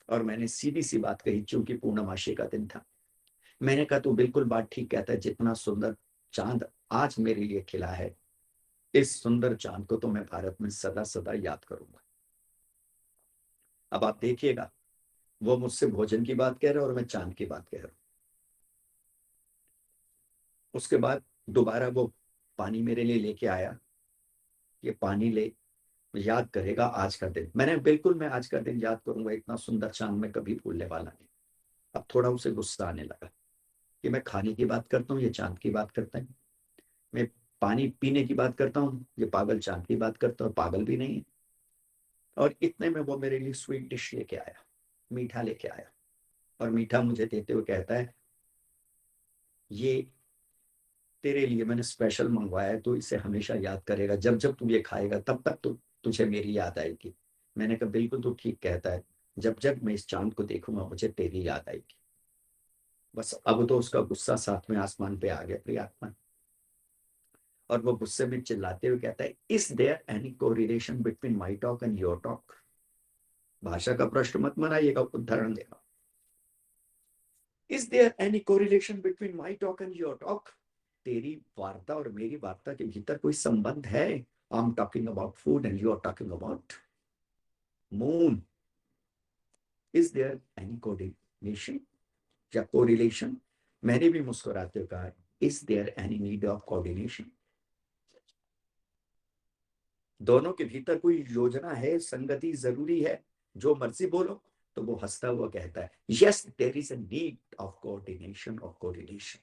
और मैंने सीधी सी बात कही, क्योंकि पूर्णमासी का दिन था। मैंने कहा, तू बिल्कुल बात ठीक कहता है, जितना सुंदर चांद आज मेरे लिए खिला है, इस सुंदर चांद को तो मैं भारत में सदा सदा याद करूंगा। अब आप देखिएगा, वो मुझसे भोजन की बात कह रहे हैं और मैं चांद की बात कह रहा हूं। उसके बाद दोबारा वो पानी मेरे लिए लेके आया, ये पानी ले, याद करेगा आज का दिन। मैं आज का दिन याद करूंगा, इतना सुंदर चांद मैं कभी भूलने वाला नहीं। अब थोड़ा उसे गुस्सा आने लगा कि मैं खाने की बात करता हूँ, ये चांद की बात करता है। मैं पानी पीने की बात करता हूँ, ये पागल चांद की बात करता है, पागल भी नहीं है। और इतने में वो मेरे लिए स्वीट डिश लेके आया, मीठा लेके आया, और मीठा मुझे देते हुए कहता है, ये तेरे लिए मैंने स्पेशल मंगवाया है, तो इसे हमेशा याद करेगा, जब जब तू ये खाएगा तब तक तुझे मेरी याद आएगी। मैंने कहा, बिल्कुल तू ठीक कहता है, जब जब मैं इस चांद को देखूंगा मुझे तेरी याद आएगी। बस अब तो उसका गुस्सा साथ में आसमान पे आ गया, प्रियात्मा। और वो गुस्से में चिल्लाते हुए कहता है, is there any correlation between my talk and your talk? भाषा का प्रश्न मत बनाइएगा, उदाहरण देगा। Is there any correlation between my talk and your talk? तेरी वार्ता और मेरी वार्ता के भीतर कोई संबंध है? I am talking about food and you are talking about moon. Is there any coordination या कोरिलेशन? मैंने भी मुस्कुराते हुए कहा, is there any need of coordination? दोनों के भीतर कोई योजना है, संगति जरूरी है, जो मर्जी बोलो। तो वो हंसता हुआ कहता है, yes there is a need of coordination और कोरिलेशन।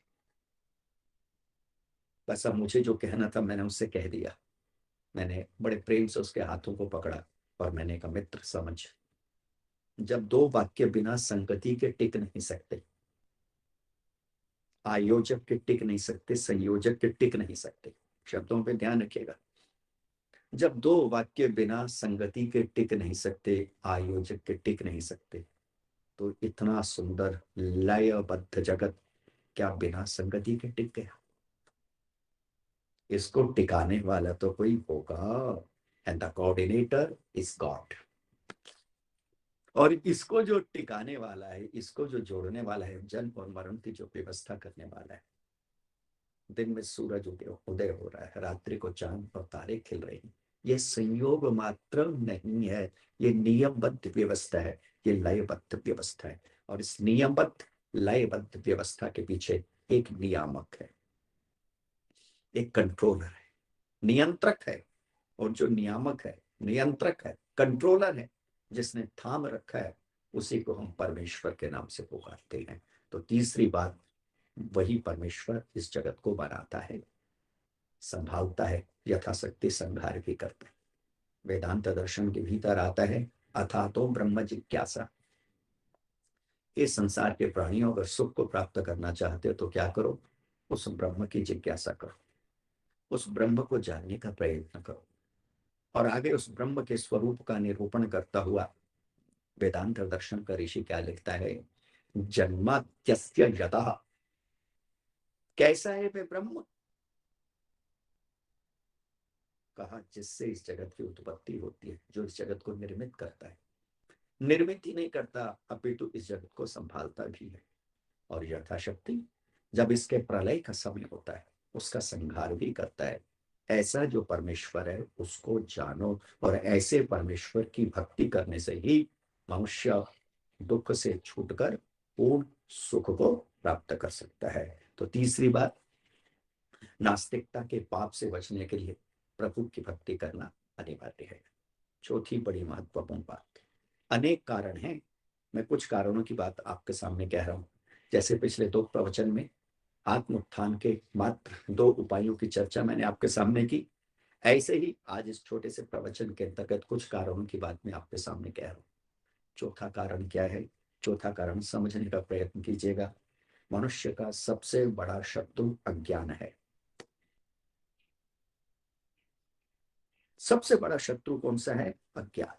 बस अब मुझे जो कहना था मैंने उससे कह दिया। मैंने बड़े प्रेम से उसके हाथों को पकड़ा और मैंने कहा, मित्र समझ, जब दो वाक्य बिना संगति के टिक नहीं सकते, आयोजक के टिक नहीं सकते, संयोजक के टिक नहीं सकते, शब्दों पे ध्यान रखिएगा। जब दो वाक्य बिना संगति के टिक नहीं सकते, आयोजक के टिक नहीं सकते, तो इतना सुंदर लयबद्ध जगत क्या बिना संगति के टिक गया? इसको टिकाने वाला तो कोई होगा, and the coordinator is God. और इसको जो टिकाने वाला है, इसको जो जोड़ने वाला है, जन्म और मरण की जो व्यवस्था करने वाला है, दिन में सूरज उदय हो रहा है, रात्रि को चांद और तारे खिल रहे हैं, ये संयोग मात्र नहीं है, ये नियमबद्ध व्यवस्था है, ये लयबद्ध व्यवस्था है। और इस नियमबद्ध लयबद्ध व्यवस्था के पीछे एक नियामक है, एक कंट्रोलर है, नियंत्रक है। और जो नियामक है, नियंत्रक है, कंट्रोलर है, जिसने थाम रखा है, उसी को हम परमेश्वर के नाम से पुकारते हैं। तो तीसरी बात, वही परमेश्वर इस जगत को बनाता है, संभालता है, यथाशक्ति संहार भी करता है। वेदांत दर्शन के भीतर आता है, अथा तो ब्रह्म जिज्ञासा। इस संसार के प्राणियों अगर सुख को प्राप्त करना चाहते हो तो क्या करो? उस ब्रह्म की जिज्ञासा करो, उस ब्रह्म को जानने का प्रयत्न करो। और आगे उस ब्रह्म के स्वरूप का निरूपण करता हुआ वेदांत दर्शन का ऋषि क्या लिखता है? जन्मात्यस्य यतः। कैसा है वे ब्रह्म? कहा जिससे इस जगत की उत्पत्ति होती है, जो इस जगत को निर्मित करता है। निर्मित ही नहीं करता, अपितु इस जगत को संभालता भी है। और यथाशक्ति जब इसके प्रलय का समय होता है, उसका संहार भी करता है। ऐसा जो परमेश्वर है उसको जानो, और ऐसे परमेश्वर की भक्ति करने से ही मनुष्य दुख से छूटकर पूर्ण सुख को प्राप्त कर सकता है। तो तीसरी बात, नास्तिकता के पाप से बचने के लिए प्रभु की भक्ति करना अनिवार्य है। चौथी बड़ी महत्वपूर्ण बात, अनेक कारण हैं, मैं कुछ कारणों की बात आपके सामने कह रहा हूं। जैसे पिछले 2 प्रवचन में आत्म उत्थान के मात्र 2 उपायों की चर्चा मैंने आपके सामने की, ऐसे ही आज इस छोटे से प्रवचन के अंतर्गत कुछ कारणों की बात मैं आपके सामने कह रहा हूं। चौथा कारण क्या है? चौथा कारण समझने का प्रयत्न कीजिएगा। मनुष्य का सबसे बड़ा शत्रु अज्ञान है। सबसे बड़ा शत्रु कौन सा है? अज्ञान।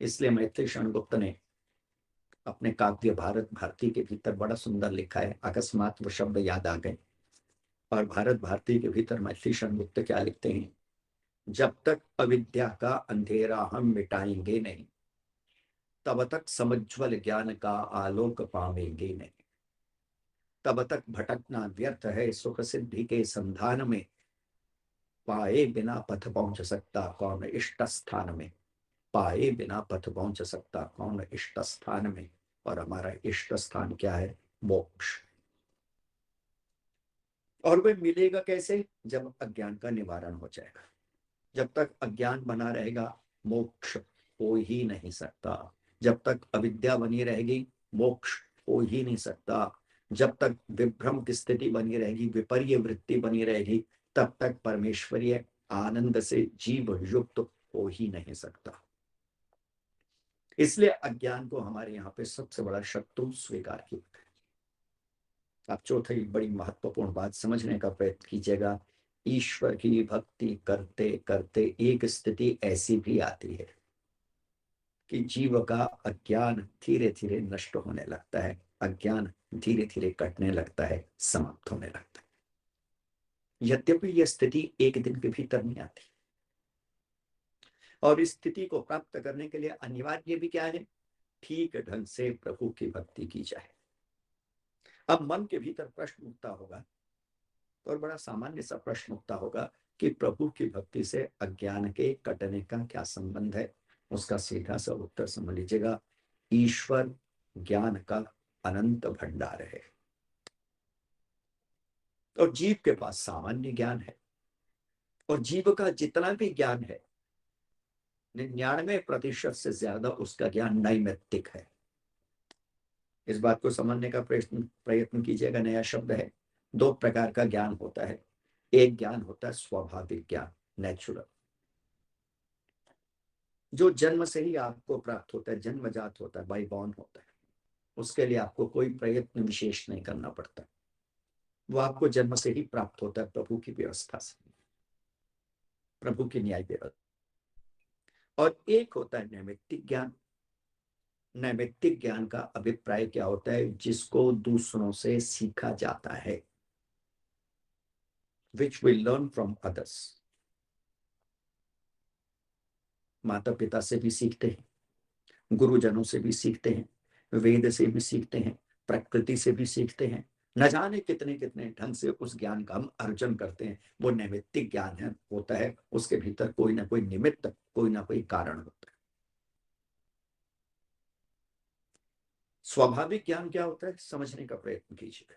इसलिए मैत्री शरणगुप्त ने अपने काव्य भारत भारती के भीतर बड़ा सुंदर लिखा है, अकस्मात वो शब्द याद आ गए। और भारत भारती के भीतर मैत्री शरणगुप्त क्या लिखते हैं? जब तक अविद्या का अंधेरा हम मिटाएंगे नहीं, तब तक समज्वल ज्ञान का आलोक पावेंगे नहीं। तब तक भटकना व्यर्थ है सुख सिद्धि के संधान में, पाए बिना पथ पहुंच सकता कौन इष्ट स्थान में। पाए बिना पथ पहुंच सकता कौन इष्ट स्थान में। और हमारा इष्ट स्थान क्या है? मोक्ष। और वह मिलेगा कैसे? जब अज्ञान का निवारण हो जाएगा। जब तक अज्ञान बना रहेगा, मोक्ष हो ही नहीं सकता। जब तक अविद्या बनी रहेगी, मोक्ष हो ही नहीं सकता। जब तक विभ्रम की स्थिति बनी रहेगी, विपर्य वृत्ति बनी रहेगी, तब तक परमेश्वरीय आनंद से जीव युक्त हो ही नहीं सकता। इसलिए अज्ञान को हमारे यहाँ पे सबसे बड़ा शत्रु स्वीकार किया। आप चौथी बड़ी महत्वपूर्ण बात समझने का प्रयत्न कीजिएगा। ईश्वर की भक्ति करते करते एक स्थिति ऐसी भी आती है कि जीव का अज्ञान धीरे धीरे नष्ट होने लगता है, अज्ञान धीरे धीरे कटने लगता है, समाप्त होने लगता है। यद्यपि यह स्थिति एक दिन के भीतर नहीं आती, और इस स्थिति को प्राप्त करने के लिए अनिवार्य भी क्या है? ठीक ढंग से प्रभु की भक्ति की जाए। अब मन के भीतर प्रश्न उठता होगा, और बड़ा सामान्य सा प्रश्न उठता होगा कि प्रभु की भक्ति से अज्ञान के कटने का क्या संबंध है? उसका सीधा सा उत्तर समझ लीजिएगा, ईश्वर ज्ञान का अनंत भंडार है, और जीव के पास सामान्य ज्ञान है। और जीव का जितना भी ज्ञान है, 99% से ज्यादा उसका ज्ञान नैमित्तिक है। इस बात को समझने का प्रयत्न कीजिएगा। नया शब्द है। 2 प्रकार का ज्ञान होता है। एक ज्ञान होता है स्वाभाविक ज्ञान, नेचुरल, जो जन्म से ही आपको प्राप्त होता है, जन्मजात होता है, बाय बॉर्न होता है। उसके लिए आपको कोई प्रयत्न विशेष नहीं करना पड़ता। वो आपको जन्म से ही प्राप्त होता है प्रभु की व्यवस्था से, प्रभु की न्याय व्यवस्था। और एक होता है नैमित्तिक ज्ञान। नैमित्तिक ज्ञान का अभिप्राय क्या होता है? जिसको दूसरों से सीखा जाता है, which we learn from others. माता पिता से भी सीखते हैं, गुरुजनों से भी सीखते हैं, वेद से भी सीखते हैं, प्रकृति से भी सीखते हैं। न जाने कितने कितने ढंग से उस ज्ञान का हम अर्जन करते हैं। वो नैमित्तिक ज्ञान है, होता है, उसके भीतर कोई ना कोई निमित्त, कोई ना कोई कारण होता है। स्वाभाविक ज्ञान क्या होता है, समझने का प्रयत्न कीजिए।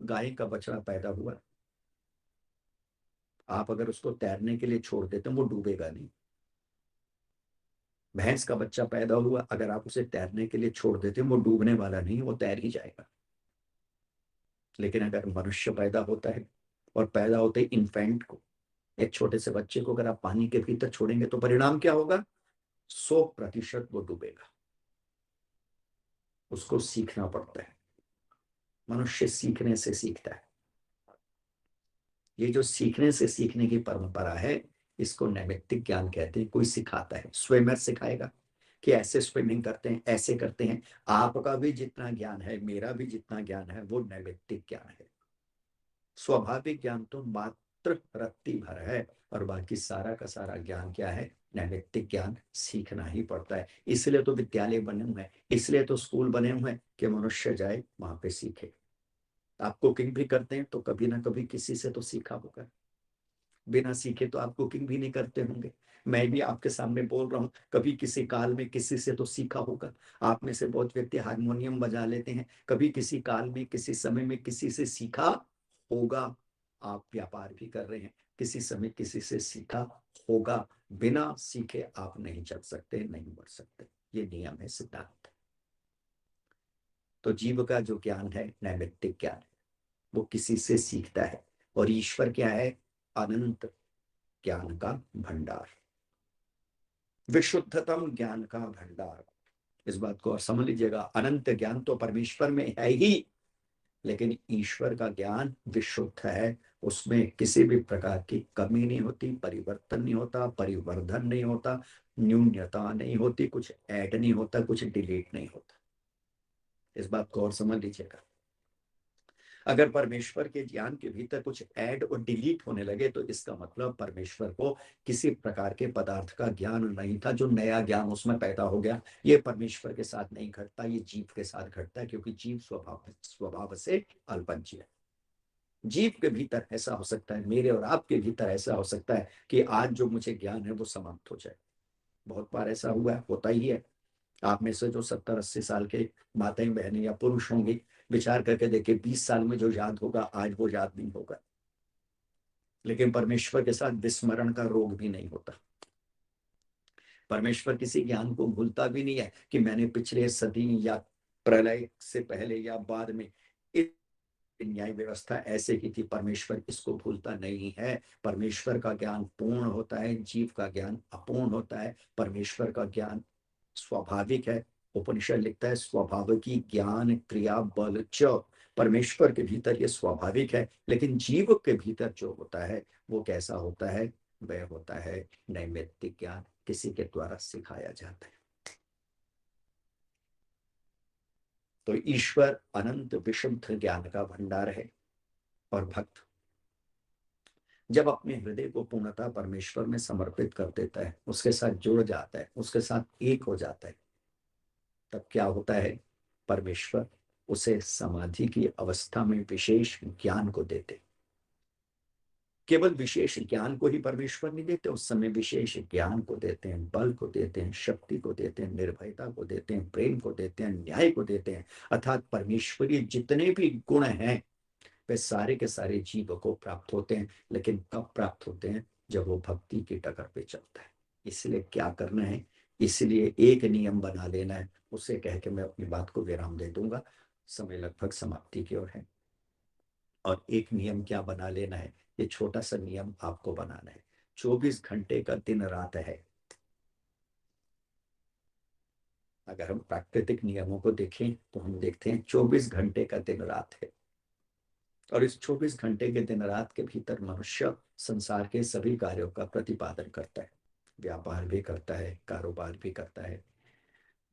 गाय का बछड़ा पैदा हुआ, आप अगर उसको तैरने के लिए छोड़ देते हैं वो डूबेगा नहीं। भैंस का बच्चा पैदा हुआ, अगर आप उसे तैरने के लिए छोड़ देते हैं वो डूबने वाला नहीं, वो तैर ही जाएगा। लेकिन अगर मनुष्य पैदा होता है, और पैदा होते ही इन्फेंट को, एक छोटे से बच्चे को अगर आप पानी के भीतर छोड़ेंगे तो परिणाम क्या होगा? 100% वो डूबेगा। उसको सीखना पड़ता है। मनुष्य सीखने से सीखता है। ये जो सीखने से सीखने की परंपरा है, इसको नैमित्तिक ज्ञान कहते हैं। कोई सिखाता है, स्विमर सिखाएगा कि ऐसे स्विमिंग करते हैं, ऐसे करते हैं। आपका भी जितना ज्ञान है, मेरा भी जितना ज्ञान है, वो नैमित्तिक ज्ञान है। स्वाभाविक ज्ञान तो मात्र रत्ती भर है, और बाकी सारा का सारा ज्ञान क्या है? नैमित्तिक ज्ञान सीखना ही पड़ता है। इसलिए तो विद्यालय बने हुए हैं, इसलिए तो स्कूल बने हुए हैं कि मनुष्य जाए वहां पे सीखे। आप कुकिंग भी करते हैं तो कभी ना कभी किसी से तो सीखा होगा। बिना सीखे तो आप कुकिंग भी नहीं करते होंगे। मैं भी आपके सामने बोल रहा हूँ, कभी किसी काल में किसी से तो सीखा होगा। आप में से बहुत व्यक्ति हारमोनियम बजा लेते हैं, कभी किसी काल में किसी समय में किसी से सीखा होगा। आप व्यापार भी कर रहे हैं, किसी समय किसी से सीखा होगा। बिना सीखे आप नहीं चल सकते, नहीं बढ़ सकते। ये नियम है, सिद्धांत। तो जीव का जो ज्ञान है नैमित्तिक ज्ञान है, वो किसी से सीखता है। और ईश्वर क्या है? अनंत ज्ञान का भंडार, विशुद्धतम ज्ञान का भंडार। इस बात को और समझ लीजिएगा, अनंत ज्ञान तो परमेश्वर में है ही, लेकिन ईश्वर का ज्ञान विशुद्ध है। उसमें किसी भी प्रकार की कमी नहीं होती, परिवर्तन नहीं होता, परिवर्धन नहीं होता, न्यूनता नहीं होती, कुछ ऐड नहीं होता, कुछ डिलीट नहीं होता। इस बात को और समझ लीजिएगा। अगर परमेश्वर के ज्ञान के भीतर कुछ ऐड और डिलीट होने लगे तो इसका मतलब परमेश्वर को किसी प्रकार के पदार्थ का ज्ञान नहीं था, जो नया ज्ञान उसमें पैदा हो गया। ये परमेश्वर के साथ नहीं घटता, ये जीव के साथ घटता है, क्योंकि जीव स्वभाव स्वभाव से अल्पंची है। जीव के भीतर ऐसा हो सकता है, मेरे और आपके भीतर ऐसा हो सकता है कि आज जो मुझे ज्ञान है वो समाप्त हो जाए। बहुत बार ऐसा हुआ है, होता ही है। आप में से जो 70-80 साल के माताएं बहनें या पुरुष होंगे, विचार करके देखिए, 20 साल में जो याद होगा आज वो याद नहीं होगा। लेकिन परमेश्वर के साथ विस्मरण का रोग भी नहीं होता। परमेश्वर किसी ज्ञान को भूलता भी नहीं है कि मैंने पिछले सदी या प्रलय से पहले या बाद में न्याय व्यवस्था ऐसे की थी। परमेश्वर इसको भूलता नहीं है। परमेश्वर का ज्ञान पूर्ण होता है, जीव का ज्ञान अपूर्ण होता है। परमेश्वर का ज्ञान स्वाभाविक है। उपनिषद लिखता है स्वाभाविकी ज्ञान क्रिया बल च। परमेश्वर के भीतर ये स्वाभाविक है, लेकिन जीव के भीतर जो होता है वो कैसा होता है? वह होता है नैमित्तिक ज्ञान, किसी के द्वारा सिखाया जाता है। तो ईश्वर अनंत विशुद्ध ज्ञान का भंडार है। और भक्त जब अपने हृदय को पूर्णतः परमेश्वर में समर्पित कर देता है, उसके साथ जुड़ जाता है, उसके साथ एक हो जाता है, तब क्या होता है? परमेश्वर उसे समाधि की अवस्था में विशेष ज्ञान को देते। केवल विशेष ज्ञान को ही परमेश्वर नहीं देते, उस समय विशेष ज्ञान को देते हैं, बल को देते हैं, शक्ति को देते हैं, निर्भयता को देते हैं, प्रेम को देते हैं, न्याय को देते हैं। अर्थात परमेश्वरीय जितने भी गुण हैं वे सारे के सारे जीव को प्राप्त होते हैं। लेकिन कब प्राप्त होते हैं? जब वो भक्ति की डगर पे चलता है। इसलिए क्या करना है? इसलिए एक नियम बना लेना है। उसे कह के मैं अपनी बात को विराम दे दूंगा, समय लगभग समाप्ति की ओर है। और एक नियम क्या बना लेना है? ये छोटा सा नियम आपको बनाना है। 24 घंटे का दिन रात है। अगर हम प्राकृतिक नियमों को देखें तो हम देखते हैं 24 घंटे का दिन रात है। और इस 24 घंटे के दिन रात के भीतर मनुष्य संसार के सभी कार्यों का प्रतिपादन करता है, व्यापार भी करता है, कारोबार भी करता है,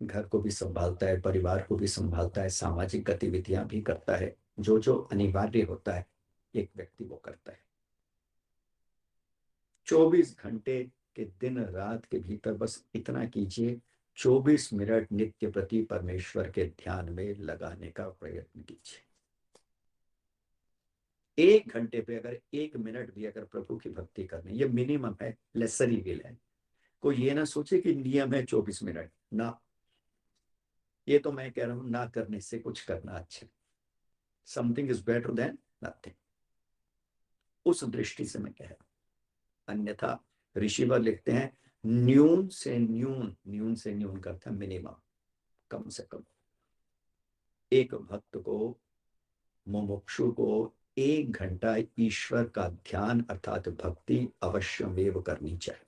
घर को भी संभालता है, परिवार को भी संभालता है, सामाजिक गतिविधियां भी करता है। जो जो अनिवार्य होता है एक व्यक्ति वो करता है। 24 घंटे के दिन रात के भीतर बस इतना कीजिए, 24 मिनट नित्य प्रति परमेश्वर के ध्यान में लगाने का प्रयत्न कीजिए। 1 घंटे पे अगर 1 मिनट भी अगर प्रभु की भक्ति करनी, ये मिनिमम है, लेसर विल है। कोई ये ना सोचे कि नियम है 24 मिनट, ना, ये तो मैं कह रहा हूं ना करने से कुछ करना अच्छा। Something is better than nothing, उस दृष्टि से मैं कह रहा हूं। अन्यथा ऋषिवर लिखते हैं न्यून से न्यून करता मिनिमम, कम से कम। एक भक्त को, मुमुक्षु को 1 घंटा ईश्वर का ध्यान अर्थात भक्ति अवश्यमेव करनी चाहिए।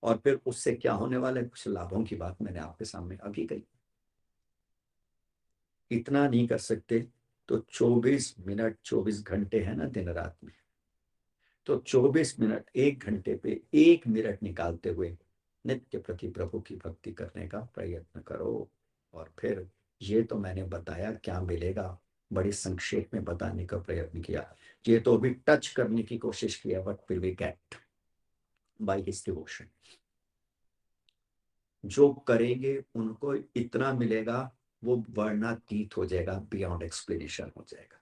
और फिर उससे क्या होने वाला है, कुछ लाभों की बात मैंने आपके सामने अभी कही। इतना नहीं कर सकते तो 24 मिनट 24 घंटे है ना दिन रात में, तो 24 मिनट 1 घंटे पे 1 मिनट निकालते हुए नित्य प्रति प्रभु की भक्ति करने का प्रयत्न करो। और फिर ये तो मैंने बताया क्या मिलेगा, बड़ी संक्षेप में बताने का प्रयत्न किया। ये तो अभी टच करने की कोशिश किया, what will we get by his devotion. जो करेंगे उनको इतना मिलेगा, वो वर्णातीत हो जाएगा, बियॉन्ड एक्सप्लेनेशन हो जाएगा।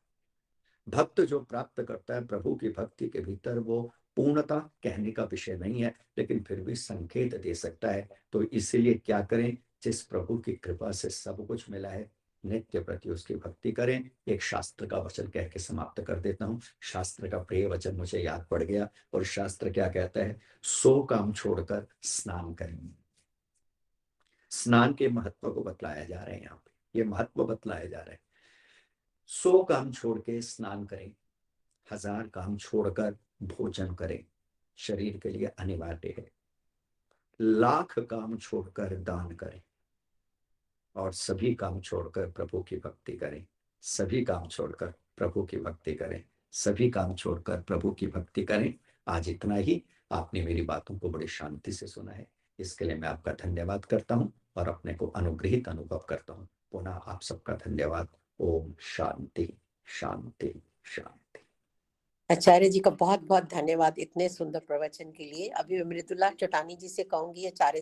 भक्त जो प्राप्त करता है प्रभु की भक्ति के भीतर, वो पूर्णता कहने का विषय नहीं है, लेकिन फिर भी संकेत दे सकता है। तो इसीलिए क्या करें, जिस प्रभु की कृपा से सब कुछ मिला है, नित्य प्रति उसकी भक्ति करें। एक शास्त्र का वचन कह के समाप्त कर देता हूँ। शास्त्र का प्रिय वचन मुझे याद पड़ गया, और शास्त्र क्या कहता है, 100 काम छोड़कर स्नान करें। स्नान के महत्व को बतलाया जा रहा है यहाँ पे, ये महत्व बतलाया जा रहा है। 100 काम छोड़ के स्नान करें, 1000 काम छोड़कर भोजन करें, शरीर के लिए अनिवार्य है। 1,00,000 काम छोड़कर दान करें, और सभी काम छोड़कर प्रभु की भक्ति करें। सभी काम छोड़कर प्रभु की भक्ति करें, सभी काम छोड़कर प्रभु की भक्ति करें। आज इतना ही। आपने मेरी बातों को बड़ी शांति से सुना है, इसके लिए मैं आपका धन्यवाद करता हूं और अपने को अनुग्रहित अनुभव करता हूं। पुनः आप सबका धन्यवाद। ओम शांति शांति शांति। आचार्य जी का बहुत बहुत धन्यवाद इतने सुंदर प्रवचन के लिए। अभी मैं मृदुला चटानी जी से कहूंगी आचार्य